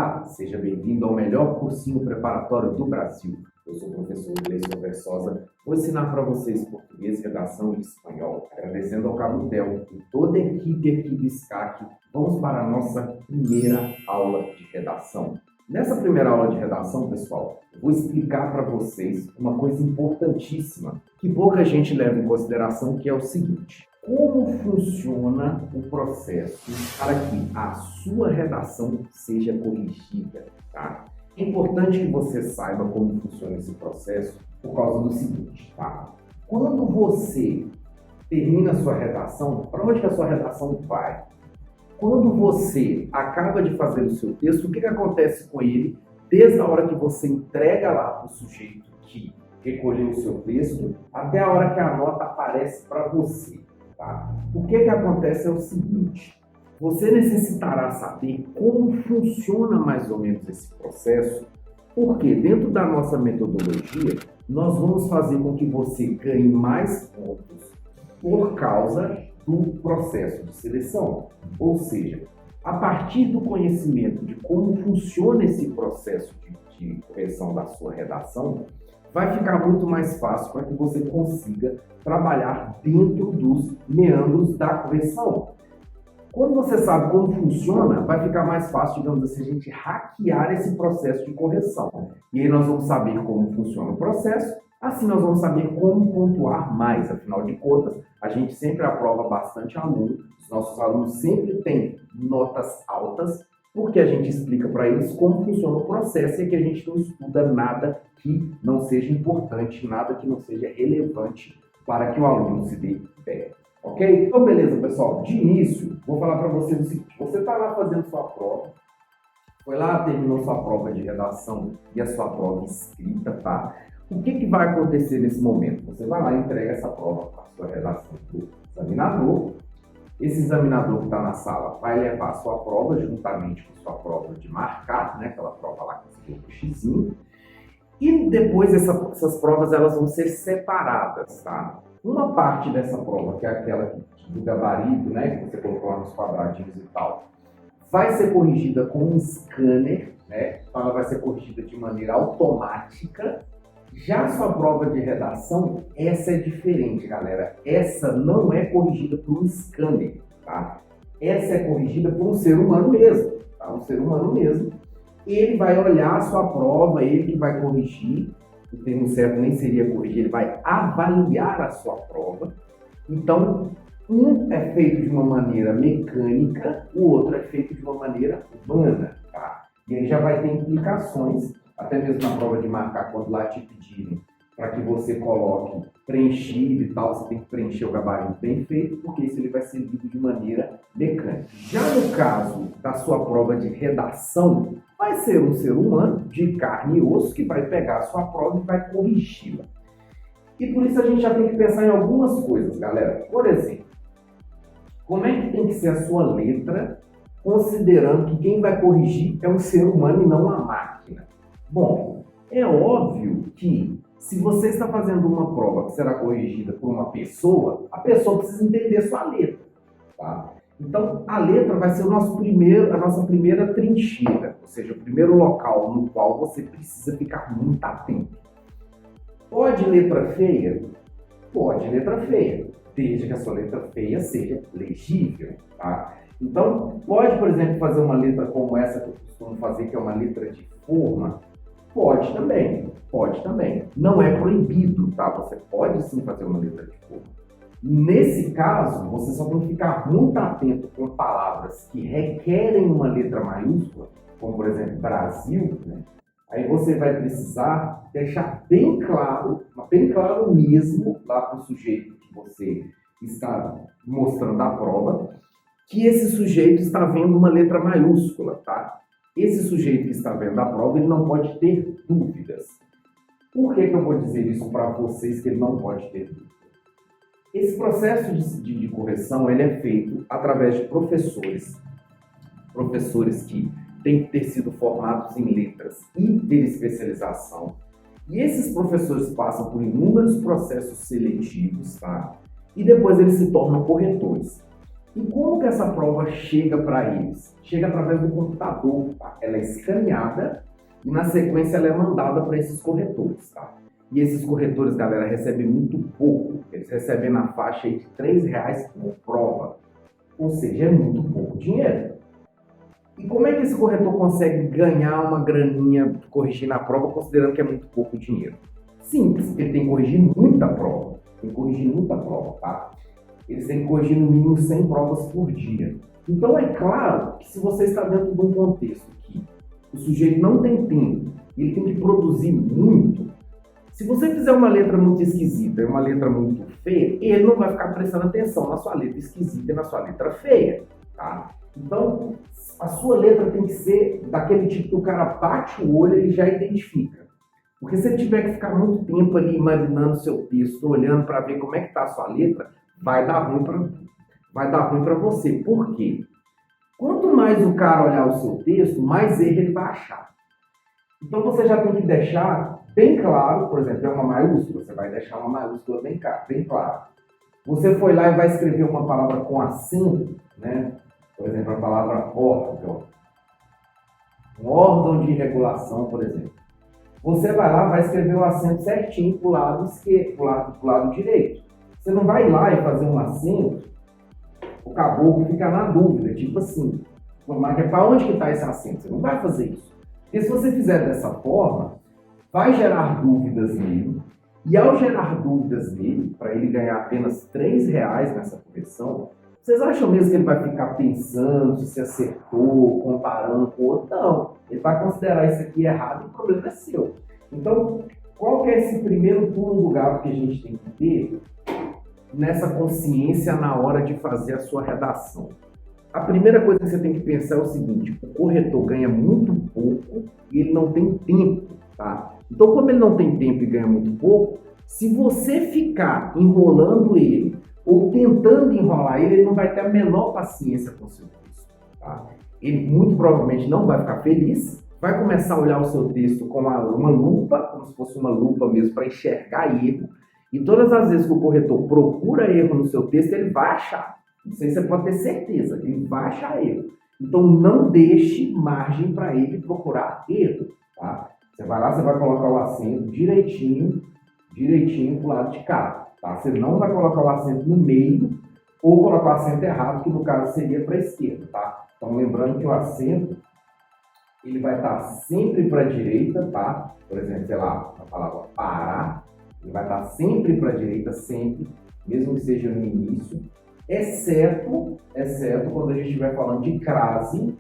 Olá, seja bem-vindo ao melhor cursinho preparatório do Brasil. Eu sou o professor Gleison Versosa, vou ensinar para vocês português, redação e espanhol. Agradecendo ao Cabo Del e toda a equipe aqui do SCAC, vamos para a nossa primeira aula de redação. Nessa primeira aula de redação, pessoal, eu vou explicar para vocês uma coisa importantíssima que pouca gente leva em consideração, que é o seguinte: como funciona o processo para que a sua redação seja corrigida, tá? É importante que você saiba como funciona esse processo por causa do seguinte, tá? Quando você termina a sua redação, para onde que a sua redação vai? Quando você acaba de fazer o seu texto, o que acontece com ele desde a hora que você entrega lá para o sujeito que recolheu o seu texto até a hora que a nota aparece para você? Tá? O que acontece é o seguinte: você necessitará saber como funciona mais ou menos esse processo, porque dentro da nossa metodologia, nós vamos fazer com que você ganhe mais pontos por causa do processo de seleção. Ou seja, a partir do conhecimento de como funciona esse processo de correção da sua redação, vai ficar muito mais fácil para que você consiga trabalhar dentro dos meandros da correção. Quando você sabe como funciona, vai ficar mais fácil, digamos assim, a gente hackear esse processo de correção. E aí nós vamos saber como funciona o processo, assim nós vamos saber como pontuar mais. Afinal de contas, a gente sempre aprova bastante aluno, os nossos alunos sempre têm notas altas, porque a gente explica para eles como funciona o processo e que a gente não estuda nada que não seja importante, nada que não seja relevante para que o aluno se dê bem. Ok? Então, beleza, pessoal. De início, vou falar para vocês o seguinte: você está lá fazendo sua prova, foi lá, terminou sua prova de redação e a sua prova escrita, tá? O que vai acontecer nesse momento? Você vai lá e entrega essa prova, a sua redação para o examinador. Esse examinador que está na sala vai levar a sua prova juntamente com a sua prova de marcar, né? Aquela prova lá que você deu o xizinho. E depois essas provas elas vão ser separadas, tá? Uma parte dessa prova, que é aquela do gabarito, né? Que você colocou lá nos quadradinhos e tal, vai ser corrigida com um scanner, né? Então ela vai ser corrigida de maneira automática. Já a sua prova de redação, essa é diferente, galera. Essa não é corrigida por um scanner, tá? Essa é corrigida por um ser humano mesmo, tá? Um ser humano mesmo. Ele vai olhar a sua prova, ele que vai corrigir. O termo certo nem seria corrigir, ele vai avaliar a sua prova. Então, um é feito de uma maneira mecânica, o outro é feito de uma maneira humana, tá? E aí já vai ter implicações, até mesmo na prova de marcar, quando lá te pedirem para que você coloque preenchido e tal, você tem que preencher o gabarito bem feito, porque isso ele vai ser lido de maneira mecânica. Já no caso da sua prova de redação, vai ser um ser humano de carne e osso que vai pegar a sua prova e vai corrigi-la. E por isso a gente já tem que pensar em algumas coisas, galera. Por exemplo, como é que tem que ser a sua letra, considerando que quem vai corrigir é um ser humano e não uma máquina? Bom, é óbvio que se você está fazendo uma prova que será corrigida por uma pessoa, a pessoa precisa entender sua letra, tá? Então, a letra vai ser a nossa primeira trincheira, ou seja, o primeiro local no qual você precisa ficar muito atento. Pode letra feia? Pode letra feia, desde que a sua letra feia seja legível, tá? Então, pode, por exemplo, fazer uma letra como essa que eu costumo fazer, que é uma letra de forma? Pode também, pode também. Não é proibido, tá? Você pode sim fazer uma letra de forma. Nesse caso, você só tem que ficar muito atento com palavras que requerem uma letra maiúscula, como por exemplo Brasil, né? Aí você vai precisar deixar bem claro mesmo lá para o sujeito que você está mostrando a prova, que esse sujeito está vendo uma letra maiúscula, tá? Esse sujeito que está vendo a prova, ele não pode ter dúvidas. Por que eu vou dizer isso para vocês, que ele não pode ter dúvidas? Esse processo de correção ele é feito através de professores que têm que ter sido formados em letras e ter especialização. E esses professores passam por inúmeros processos seletivos, tá? E depois eles se tornam corretores. E como que essa prova chega para eles? Chega através do computador, tá? Ela é escaneada e na sequência ela é mandada para esses corretores, tá? E esses corretores, galera, recebem muito pouco. Eles recebem na faixa aí de R$3 por prova. Ou seja, é muito pouco dinheiro. E como é que esse corretor consegue ganhar uma graninha corrigindo a prova, considerando que é muito pouco dinheiro? Simples, ele tem que corrigir muita prova. Tem que corrigir muita prova, tá? Eles têm que corrigir no mínimo 100 provas por dia. Então é claro que se você está dentro de um contexto que o sujeito não tem tempo, ele tem que produzir muito, se você fizer uma letra muito esquisita e uma letra muito feia, ele não vai ficar prestando atenção na sua letra esquisita e na sua letra feia, tá? Então, a sua letra tem que ser daquele tipo que o cara bate o olho e ele já identifica. Porque se ele tiver que ficar muito tempo ali imaginando o seu texto, olhando para ver como é que está a sua letra, vai dar ruim para você. Por quê? Quanto mais o cara olhar o seu texto, mais erro ele vai achar. Então você já tem que deixar bem claro, por exemplo, é uma maiúscula, você vai deixar uma maiúscula bem claro. Você foi lá e vai escrever uma palavra com acento, né? Por exemplo, a palavra órgão. Um órgão de regulação, por exemplo. Você vai lá, vai escrever o acento certinho para o lado esquerdo, pro lado direito. Você não vai lá e fazer um acento, o caboclo fica na dúvida, tipo assim, para onde que está esse acento? Você não vai fazer isso. Porque se você fizer dessa forma, vai gerar dúvidas nele, e ao gerar dúvidas nele, para ele ganhar apenas R$3 nessa correção, vocês acham mesmo que ele vai ficar pensando se acertou, comparando com o outro? Não. Ele vai considerar isso aqui errado e o problema é seu. Então, qual que é esse primeiro pulo do gato que a gente tem que ter nessa consciência na hora de fazer a sua redação? A primeira coisa que você tem que pensar é o seguinte: o corretor ganha muito pouco e ele não tem tempo, tá? Então, como ele não tem tempo e ganha muito pouco, se você ficar enrolando ele ou tentando enrolar ele, ele não vai ter a menor paciência com o seu texto, tá? Ele muito provavelmente não vai ficar feliz, vai começar a olhar o seu texto com uma lupa, como se fosse uma lupa mesmo, para enxergar erro, e todas as vezes que o corretor procura erro no seu texto, ele vai achar. Isso aí você pode ter certeza, ele vai achar erro. Então não deixe margem para ele procurar erro, tá? Você vai lá, você vai colocar o acento direitinho para o lado de cá, tá? Você não vai colocar o acento no meio ou colocar o acento errado, que no caso seria para a esquerda, tá? Então lembrando que o acento ele vai estar sempre para a direita, tá? Por exemplo, sei lá, a palavra parar, ele vai estar sempre para a direita, sempre, mesmo que seja no início, exceto quando a gente estiver falando de crase,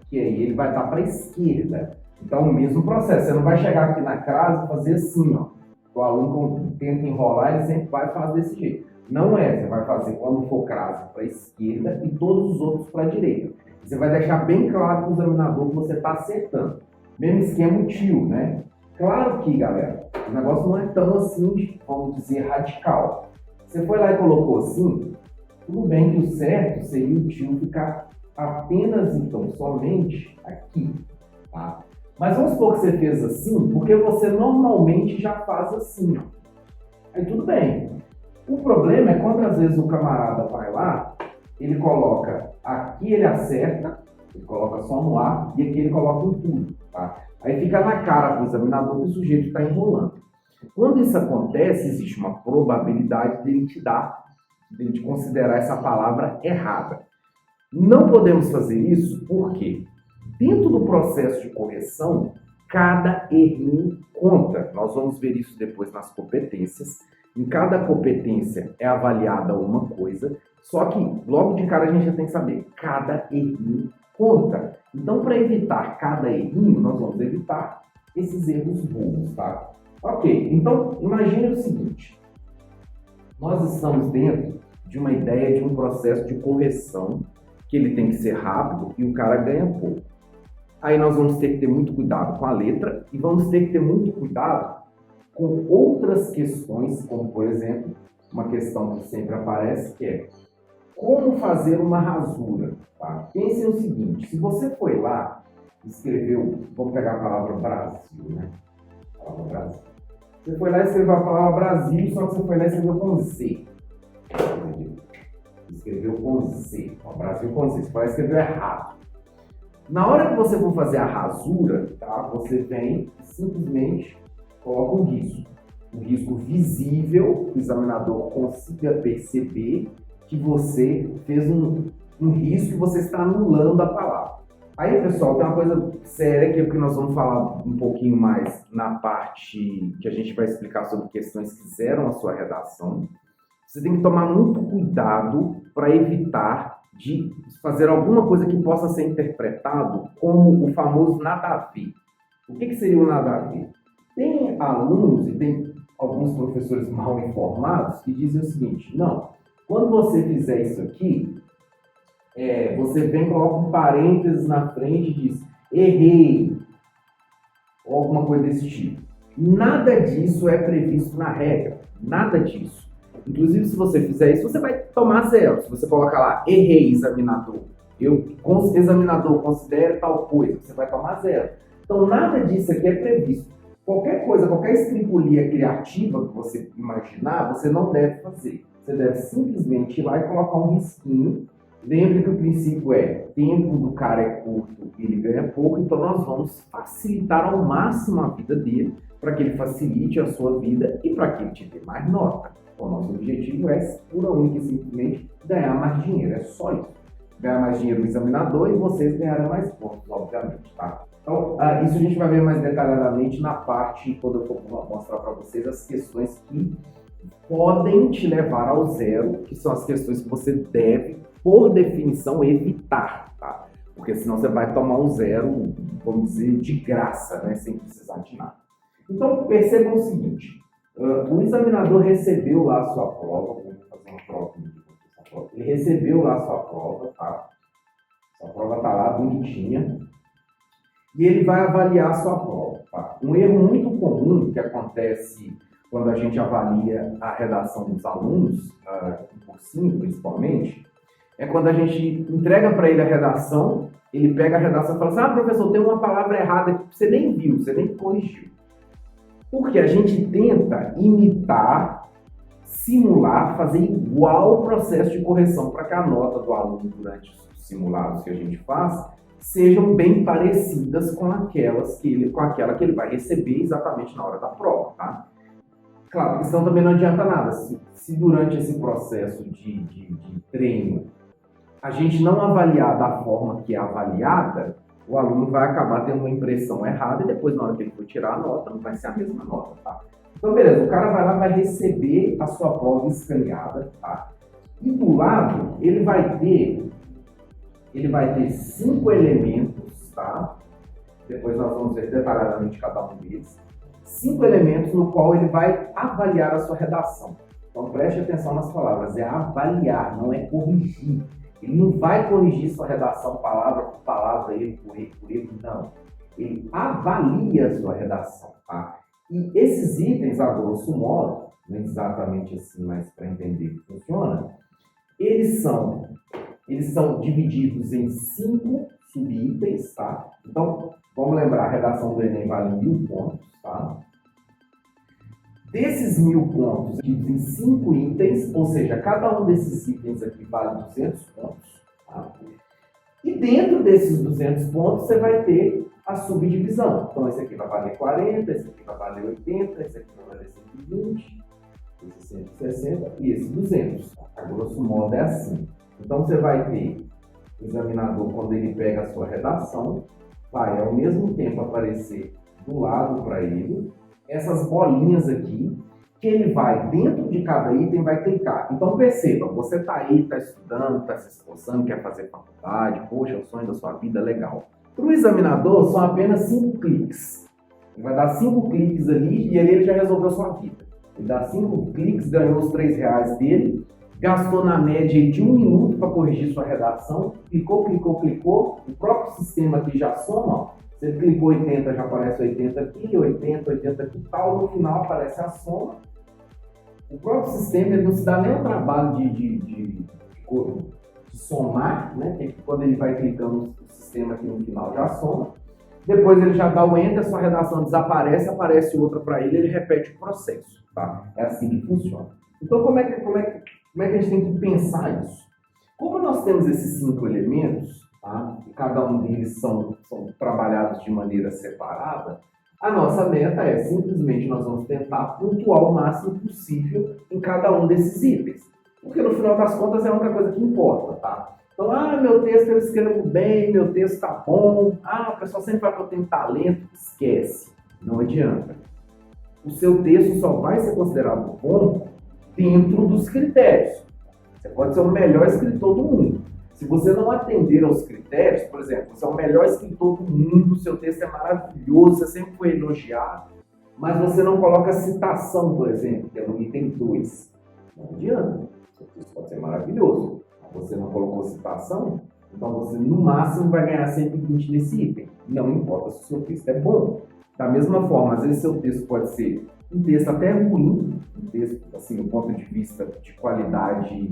que aí ele vai estar para a esquerda. Então, o mesmo processo, você não vai chegar aqui na crase e fazer assim, ó. O aluno tenta enrolar, ele sempre vai fazer desse jeito. Não é, você vai fazer quando for crase para a esquerda e todos os outros para a direita. Você vai deixar bem claro para o examinador que você está acertando. Mesmo esquema o tio, né? Claro que, galera, o negócio não é tão assim, vamos dizer, radical. Você foi lá e colocou assim, tudo bem que o certo seria o tio ficar apenas, então, somente aqui, tá? Mas vamos supor que você fez assim, porque você normalmente já faz assim, ó. Aí tudo bem. O problema é quando às vezes o camarada vai lá, ele coloca aqui, ele acerta, ele coloca só no ar, e aqui ele coloca em tudo, tá? Aí fica na cara para o examinador que o sujeito está enrolando. Quando isso acontece, existe uma probabilidade dele de considerar essa palavra errada. Não podemos fazer isso porque dentro do processo de correção, cada errinho conta. Nós vamos ver isso depois nas competências. Em cada competência é avaliada uma coisa, só que logo de cara a gente já tem que saber, cada errinho conta. Então, para evitar cada errinho, nós vamos evitar esses erros bobos, tá? Ok, então imagine o seguinte, nós estamos dentro de uma ideia de um processo de correção que ele tem que ser rápido e o cara ganha pouco. Aí nós vamos ter que ter muito cuidado com a letra e vamos ter que ter muito cuidado com outras questões, como por exemplo, uma questão que sempre aparece, que é como fazer uma rasura, tá? Pense no seguinte, se você foi lá e escreveu, vamos pegar a palavra Brasil, né? A palavra Brasil. Você foi lá e escreveu a palavra Brasil, só que você foi lá e escreveu com Z. escreveu com Z. O Brasil com Z. Você vai escrever errado. Na hora que você for fazer a rasura, tá? Você vem e simplesmente coloca um risco. Um risco visível, que o examinador consiga perceber que você fez um risco e você está anulando a palavra. Aí, pessoal, tem uma coisa séria que é o que nós vamos falar um pouquinho mais na parte que a gente vai explicar sobre questões que zeram a sua redação. Você tem que tomar muito cuidado para evitar de fazer alguma coisa que possa ser interpretado como o famoso nada a ver. O que seria o nada a ver? Tem alunos e tem alguns professores mal informados que dizem o seguinte: não, quando você fizer isso aqui, você vem e coloca um parênteses na frente e diz errei, ou alguma coisa desse tipo. Nada disso é previsto na regra, nada disso. Inclusive, se você fizer isso, você vai tomar 0. Se você colocar lá errei, examinador, examinador considera tal coisa, você vai tomar 0. Então, nada disso aqui é previsto. Qualquer coisa, qualquer escripulia criativa que você imaginar, você não deve fazer. Você deve simplesmente ir lá e colocar um risquinho. Lembre que o princípio é: tempo do cara é curto e ele ganha pouco, então nós vamos facilitar ao máximo a vida dele, para que ele facilite a sua vida e para que ele te dê mais nota. O nosso objetivo é, pura, única e simplesmente, ganhar mais dinheiro. É só isso. Ganhar mais dinheiro no examinador e vocês ganharem mais pontos, obviamente, tá? Então, isso a gente vai ver mais detalhadamente na parte, quando eu for mostrar para vocês as questões que podem te levar ao 0, que são as questões que você deve, por definição, evitar, tá? Porque senão você vai tomar um 0, vamos dizer, de graça, né? Sem precisar de nada. Então, percebam o seguinte: o examinador recebeu lá a sua prova, vamos fazer uma prova. Ele recebeu lá a sua prova, tá? Sua prova tá lá, bonitinha. E ele vai avaliar a sua prova, tá? Um erro muito comum que acontece quando a gente avalia a redação dos alunos, em cursinho principalmente, é quando a gente entrega para ele a redação, ele pega a redação e fala assim: professor, tem uma palavra errada aqui que você nem viu, você nem corrigiu. Porque a gente tenta imitar, simular, fazer igual o processo de correção para que a nota do aluno durante os simulados que a gente faz sejam bem parecidas com aquela que ele vai receber exatamente na hora da prova, tá? Claro, porque senão também não adianta nada. Se durante esse processo de treino a gente não avaliar da forma que é avaliada, o aluno vai acabar tendo uma impressão errada e depois, na hora que ele for tirar a nota, não vai ser a mesma nota, tá? Então, beleza, o cara vai lá, vai receber a sua prova escaneada, tá? E do lado, ele vai ter 5 elementos, tá? Depois nós vamos ver detalhadamente cada um deles. 5 elementos no qual ele vai avaliar a sua redação. Então, preste atenção nas palavras, é avaliar, não é corrigir. Ele não vai corrigir sua redação palavra por palavra, erro por erro, não. Ele avalia a sua redação, tá? E esses itens, a grosso modo, não exatamente assim, mas para entender que funciona, eles são divididos em 5 subitens, tá? Então, vamos lembrar, a redação do Enem vale 1000 pontos, tá? Desses 1000 pontos, divididos em 5 itens, ou seja, cada um desses itens aqui vale 200 pontos, tá? E dentro desses 200 pontos, você vai ter a subdivisão. Então, esse aqui vai valer 40, esse aqui vai valer 80, esse aqui vai valer 120, esse 160 e esse 200. A grosso modo é assim. Então, você vai ter o examinador, quando ele pega a sua redação, vai ao mesmo tempo aparecer do lado para ele essas bolinhas aqui, que ele vai, dentro de cada item, vai clicar. Então, perceba, você está aí, está estudando, está se esforçando, quer fazer faculdade, poxa, é o sonho da sua vida, legal. Para o examinador, são apenas 5 cliques. Ele vai dar 5 cliques ali e ali ele já resolveu a sua vida. Ele dá 5 cliques, ganhou os R$3 dele, gastou na média de 1 minuto para corrigir sua redação, clicou, o próprio sistema aqui já soma, ó. Você clicou 80, já aparece 80 aqui, 80 aqui, tal, no final aparece a soma. O próprio sistema ele não se dá nem o trabalho de somar, né? Que quando ele vai clicando o sistema aqui no final já soma. Depois ele já dá o Enter, sua redação desaparece, aparece outra para ele repete o processo, tá? É assim que funciona. Então como é que a gente tem que pensar isso? Como nós temos esses 5 elementos, tá? E cada um deles são trabalhados de maneira separada, a nossa meta é simplesmente nós vamos tentar pontuar o máximo possível em cada um desses itens. Porque no final das contas é a única coisa que importa, tá? Então, meu texto eu escrevo bem, meu texto tá bom, o pessoal sempre fala que eu tenho talento, esquece, não adianta. O seu texto só vai ser considerado bom dentro dos critérios. Você pode ser o melhor escritor do mundo. Se você não atender aos critérios, por exemplo, você é o melhor escritor do mundo, seu texto é maravilhoso, você sempre foi elogiado, mas você não coloca citação, por exemplo, que é no item 2. Não adianta. Seu texto pode ser maravilhoso, mas você não colocou citação, então você no máximo vai ganhar 120 nesse item. Não importa se o seu texto é bom. Da mesma forma, às vezes seu texto pode ser um texto até ruim, um texto, assim, do ponto de vista de qualidade,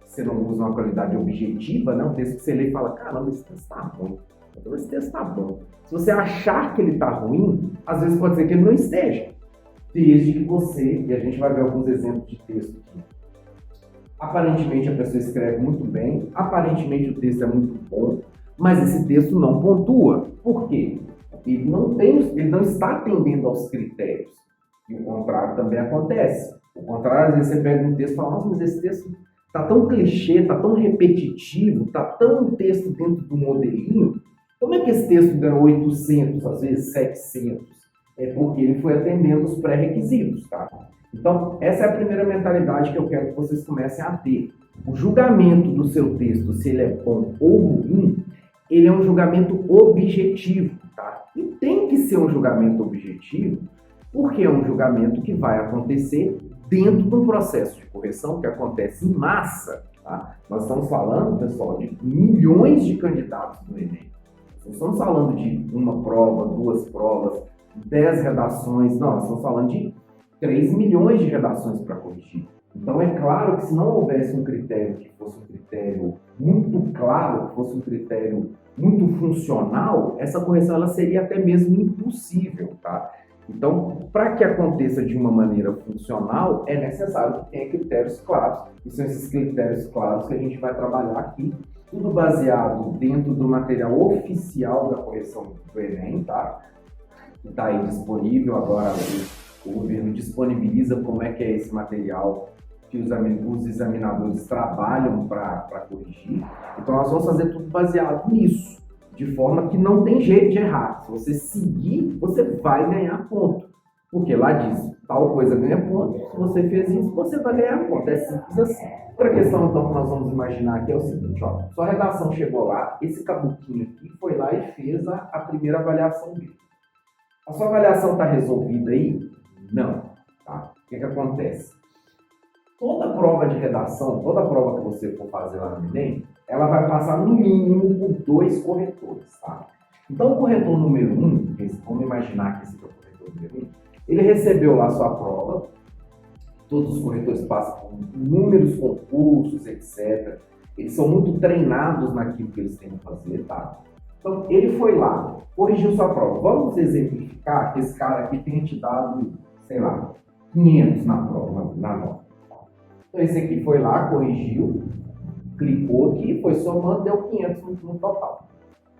você não usa uma qualidade objetiva, né? Um texto que você lê e fala, caramba, esse texto tá bom, então esse texto tá bom. Se você achar que ele tá ruim, às vezes pode ser que ele não esteja, desde que você, e a gente vai ver alguns exemplos de texto aqui, aparentemente a pessoa escreve muito bem, aparentemente o texto é muito bom, mas esse texto não pontua. Por quê? Ele não está atendendo aos critérios. E o contrário também acontece. O contrário, às vezes você pega um texto e fala, nossa, mas esse texto tá tão clichê, tá tão repetitivo, tá tão texto dentro do modelinho. Como é que esse texto ganhou 800, às vezes 700? É porque ele foi atendendo os pré-requisitos, tá? Então, essa é a primeira mentalidade que eu quero que vocês comecem a ter. O julgamento do seu texto, se ele é bom ou ruim, ele é um julgamento objetivo, tá? E tem que ser um julgamento objetivo, porque é um julgamento que vai acontecer dentro de um processo de correção que acontece em massa, tá? Nós estamos falando, pessoal, de milhões de candidatos do Enem. Nós estamos falando de uma prova, 2 provas, 10 redações, não, nós estamos falando de 3 milhões de redações para corrigir. Então é claro que se não houvesse um critério que fosse um critério muito claro, que fosse um critério muito funcional, essa correção ela seria até mesmo impossível, tá? Então, para que aconteça de uma maneira funcional, é necessário que tenha critérios claros, e são esses critérios claros que a gente vai trabalhar aqui, tudo baseado dentro do material oficial da correção do Enem, tá? Que está aí disponível, agora o governo disponibiliza como é que é esse material que os examinadores trabalham para corrigir. Então, nós vamos fazer tudo baseado nisso, de forma que não tem jeito de errar. Se você seguir, você vai ganhar ponto. Porque lá diz, tal coisa ganha ponto. Se você fez isso, você vai ganhar ponto. É simples assim. Outra questão, então, que nós vamos imaginar aqui é o seguinte, ó. Sua redação chegou lá, esse cabuquinho aqui foi lá e fez a primeira avaliação dele. A sua avaliação está resolvida aí? Não. Tá? O que acontece? Toda prova de redação, toda prova que você for fazer lá no Enem, ela vai passar no mínimo por 2 corretores, tá? Então o corretor número 1, vamos imaginar que esse é o corretor número 1, ele recebeu lá sua prova, todos os corretores passam por inúmeros concursos, etc. Eles são muito treinados naquilo que eles têm que fazer, tá? Então ele foi lá, corrigiu sua prova. Vamos exemplificar que esse cara aqui tenha te dado, sei lá, 500 na prova, na nota. Então esse aqui foi lá, corrigiu, clicou aqui, foi somando, deu 500 no total.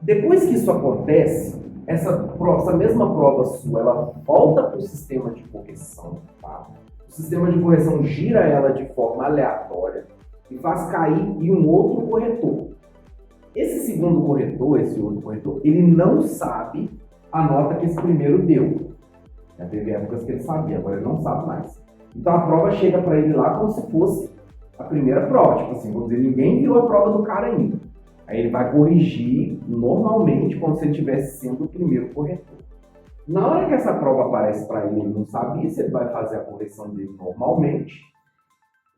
Depois que isso acontece, essa mesma prova sua, ela volta para o sistema de correção, tá? O sistema de correção gira ela de forma aleatória e faz cair em um outro corretor. Esse segundo corretor, esse outro corretor, ele não sabe a nota que esse primeiro deu. Já teve épocas que ele sabia, agora ele não sabe mais. Então a prova chega para ele lá como se fosse a primeira prova, tipo assim, vamos dizer, ninguém viu a prova do cara ainda. Aí ele vai corrigir normalmente como se ele estivesse sendo o primeiro corretor. Na hora que essa prova aparece para ele, ele não sabia se ele vai fazer a correção dele normalmente.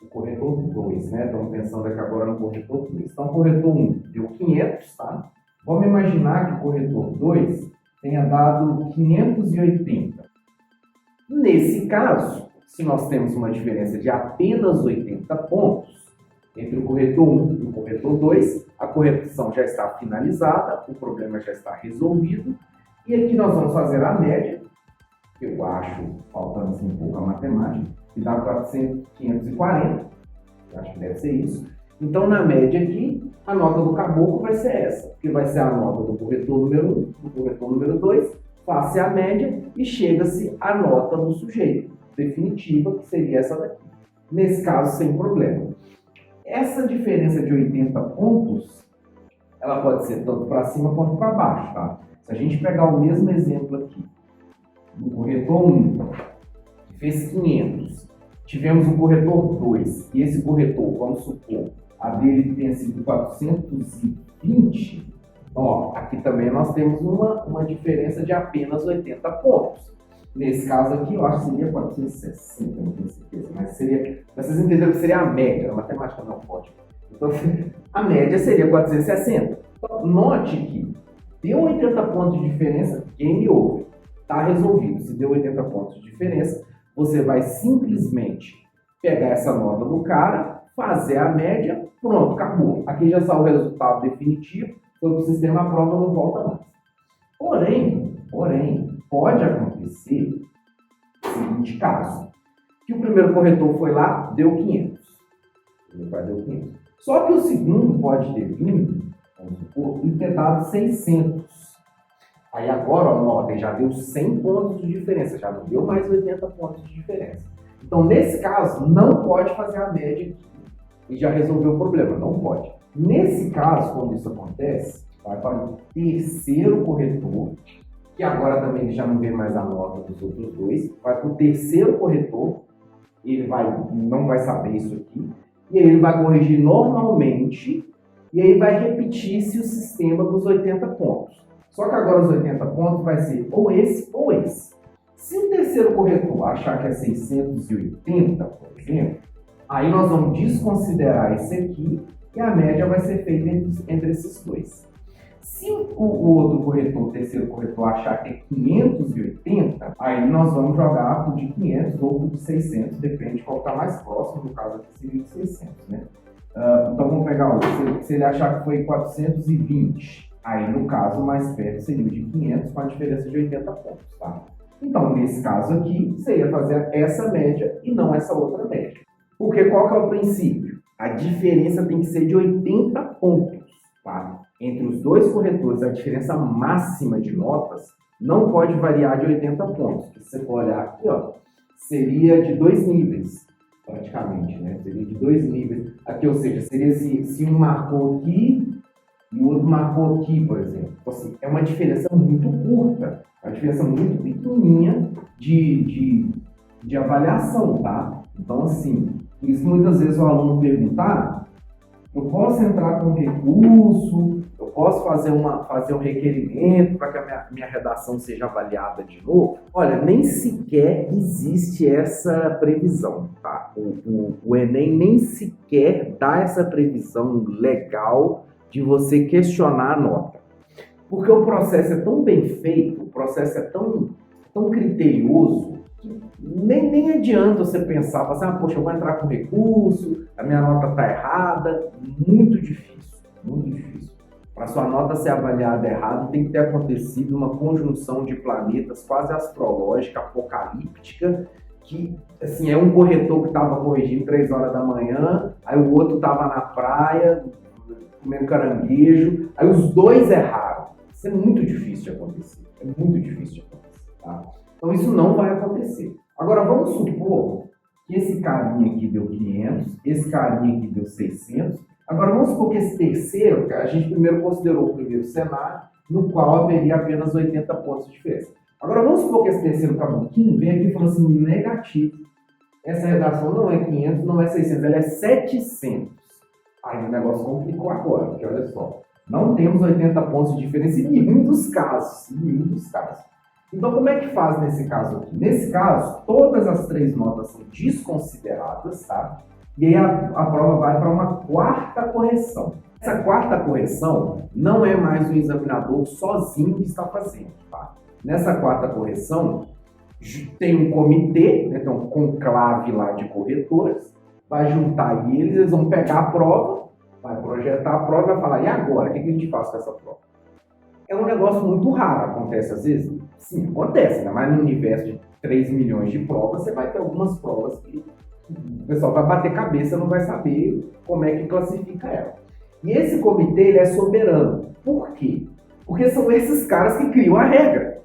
O corretor 2, né? Estamos pensando aqui agora no corretor 2. Então o corretor 1 deu 500, tá? Vamos imaginar que o corretor 2 tenha dado 580. Nesse caso, se nós temos uma diferença de apenas 80 pontos entre o corretor 1 e o corretor 2, a correção já está finalizada, o problema já está resolvido, e aqui nós vamos fazer a média, que eu acho, faltando assim um pouco a matemática, que dá 540, eu acho que deve ser isso, Então, na média aqui, a nota do caboclo vai ser essa, que vai ser a nota do corretor número 1, do corretor número 2, face a média e chega-se a nota do sujeito definitiva, que seria essa daqui. Nesse caso, sem problema. Essa diferença de 80 pontos, ela pode ser tanto para cima quanto para baixo, tá? Se a gente pegar o mesmo exemplo aqui, do corretor 1, que fez 500, tivemos um corretor 2, e esse corretor, vamos supor, a dele tenha sido 420, ó, aqui também nós temos uma diferença de apenas 80 pontos. Nesse caso aqui, eu acho que seria 460, não tenho certeza, mas seria, vocês entenderam que seria a média, a matemática não pode. Então, a média seria 460. Então, note que deu 80 pontos de diferença, game over. Está resolvido. Se deu 80 pontos de diferença, você vai simplesmente pegar essa nota do cara, fazer a média, pronto, acabou. Aqui já saiu o resultado definitivo, foi para o sistema, a prova não volta mais. Porém, pode acontecer o seguinte caso, que o primeiro corretor foi lá, deu 500. Deu 500. Só que o segundo pode ter vindo, vamos supor, e ter dado 600. Aí agora, ó, já deu 100 pontos de diferença, já não deu mais 80 pontos de diferença. Então, nesse caso, não pode fazer a média aqui e já resolveu o problema, não pode. Nesse caso, quando isso acontece, vai para o terceiro corretor, que agora também já não vê mais a nota dos outros dois, vai para o terceiro corretor, ele não vai saber isso aqui, e aí ele vai corrigir normalmente, e aí vai repetir-se o sistema dos 80 pontos. Só que agora os 80 pontos vai ser ou esse ou esse. Se o terceiro corretor achar que é 680, por exemplo, aí nós vamos desconsiderar esse aqui e a média vai ser feita entre esses dois. Se o outro corretor, o terceiro corretor, achar que é 580, aí nós vamos jogar pro de 500 ou pro de 600, depende de qual está mais próximo, no caso aqui seria de 600, né? Então vamos pegar outro, se ele achar que foi 420, aí no caso mais perto seria o de 500 com a diferença de 80 pontos, tá? Então nesse caso aqui, você ia fazer essa média e não essa outra média. Porque qual que é o princípio? A diferença tem que ser de 80 pontos, tá? Entre os dois corretores, a diferença máxima de notas não pode variar de 80 pontos. Se você for olhar aqui, ó, seria de 2 níveis, praticamente, né? Seria de 2 níveis. Aqui, ou seja, seria se um marcou aqui e o outro marcou aqui, por exemplo. Então, assim, é uma diferença muito curta, uma diferença muito pequenininha de avaliação, tá? Então, assim, por isso muitas vezes o aluno pergunta, eu posso entrar com recurso, eu posso fazer um requerimento para que a minha redação seja avaliada de novo? Olha, nem sequer existe essa previsão, tá? O Enem nem sequer dá essa previsão legal de você questionar a nota. Porque o processo é tão bem feito, o processo é tão criterioso, que nem adianta você pensar, assim, poxa, eu vou entrar com recurso, a minha nota está errada. Muito difícil, muito difícil. Para sua nota ser avaliada errado, tem que ter acontecido uma conjunção de planetas quase astrológica, apocalíptica, que, assim, é um corretor que estava corrigindo 3 horas da manhã, aí o outro estava na praia, comendo caranguejo, aí os dois erraram. Isso é muito difícil de acontecer, tá? Então isso não vai acontecer. Agora vamos supor que esse carinha aqui deu 500, esse carinha aqui deu 600. Agora vamos supor que esse terceiro, a gente primeiro considerou o primeiro cenário, no qual haveria apenas 80 pontos de diferença. Agora vamos supor que esse terceiro caboquinho vem aqui e fala assim, negativo. Essa redação não é 500, não é 600, ela é 700. Aí o negócio complicou agora, porque olha só, não temos 80 pontos de diferença em nenhum dos casos, Então, como é que faz nesse caso aqui? Nesse caso, todas as 3 notas são desconsideradas, tá? E aí a prova vai para uma quarta correção. Essa quarta correção não é mais o examinador sozinho que está fazendo, tá? Nessa quarta correção, tem um comitê, né, tem um conclave lá de corretores, vai juntar eles vão pegar a prova, vai projetar a prova e vai falar, e agora? O que a gente faz com essa prova? É um negócio muito raro, acontece às vezes? Sim, acontece, né? Mas no universo de 3 milhões de provas, você vai ter algumas provas O pessoal vai bater cabeça, não vai saber como é que classifica ela. E esse comitê ele é soberano. Por quê? Porque são esses caras que criam a regra.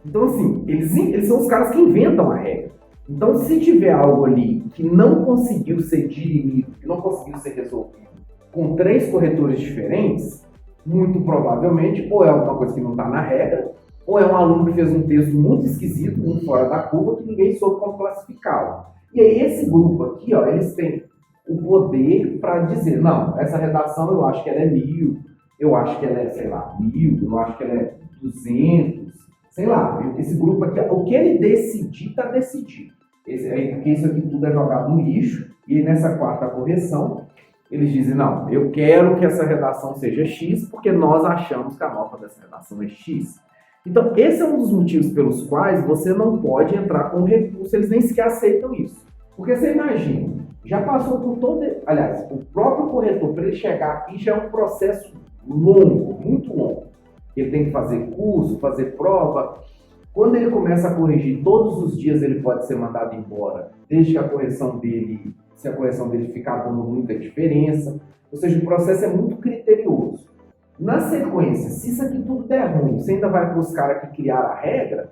Então, assim, eles são os caras que inventam a regra. Então, se tiver algo ali que não conseguiu ser dirimido, que não conseguiu ser resolvido com 3 corretores diferentes, muito provavelmente, ou é alguma coisa que não está na regra, ou é um aluno que fez um texto muito esquisito, muito fora da curva, que ninguém soube como classificá-lo. E aí, esse grupo aqui, ó, eles têm o poder para dizer, não, essa redação eu acho que ela é 1000, eu acho que ela é, sei lá, 1000, eu acho que ela é 200, sei lá, esse grupo aqui, o que ele decidir, está decidido. Porque isso aqui tudo é jogado no lixo, e nessa 4ª correção, eles dizem, não, eu quero que essa redação seja X, porque nós achamos que a nota dessa redação é X. Então, esse é um dos motivos pelos quais você não pode entrar com recurso, eles nem sequer aceitam isso. Porque você imagina, já passou por todo... Aliás, o próprio corretor, para ele chegar aqui, já é um processo longo, muito longo. Ele tem que fazer curso, fazer prova. Quando ele começa a corrigir todos os dias, ele pode ser mandado embora, desde que a correção dele, se a correção dele ficar dando muita diferença. Ou seja, o processo é muito criterioso. Na sequência, se isso aqui tudo der ruim, você ainda vai para os caras que criaram a regra,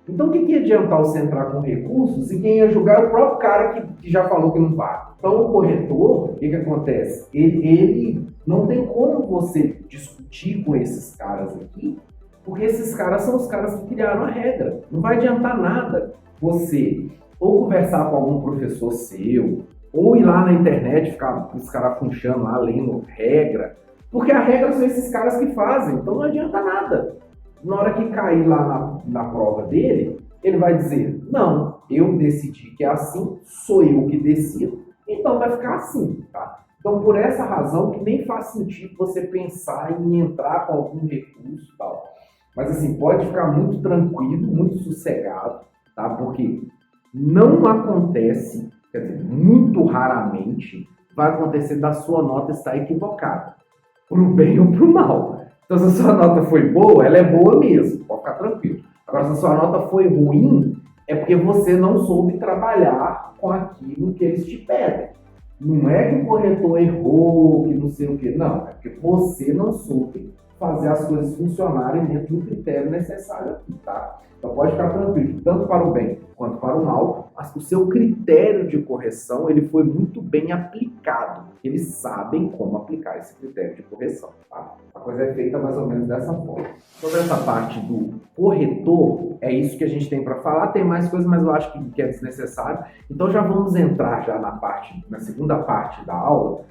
então o que ia adiantar você entrar com recurso se quem ia julgar é o próprio cara que já falou que não vale? Então o corretor, o que acontece? Ele não tem como você discutir com esses caras aqui, porque esses caras são os caras que criaram a regra. Não vai adiantar nada você ou conversar com algum professor seu, ou ir lá na internet, ficar os caras funchando lá, lendo regra, porque a regra são esses caras que fazem, então não adianta nada. Na hora que cair lá na prova dele, ele vai dizer, não, eu decidi que é assim, sou eu que decido, então vai ficar assim, tá? Então, por essa razão que nem faz sentido você pensar em entrar com algum recurso e tal. Mas, assim, pode ficar muito tranquilo, muito sossegado, tá? Porque não acontece, quer dizer, muito raramente, vai acontecer da sua nota estar equivocada, pro bem ou pro mal. Então, se a sua nota foi boa, ela é boa mesmo, pode ficar tranquilo. Agora, se a sua nota foi ruim, é porque você não soube trabalhar com aquilo que eles te pedem. Não é que o corretor errou, que não sei o quê. Não, é porque você não soube fazer as coisas funcionarem dentro do critério necessário aqui, tá? Então pode ficar tranquilo, tanto para o bem quanto para o mal, mas o seu critério de correção ele foi muito bem aplicado. Eles sabem como aplicar esse critério de correção, tá? A coisa é feita mais ou menos dessa forma. Sobre essa parte do corretor, é isso que a gente tem para falar. Tem mais coisas, mas eu acho que é desnecessário. Então já vamos entrar já na segunda parte da aula,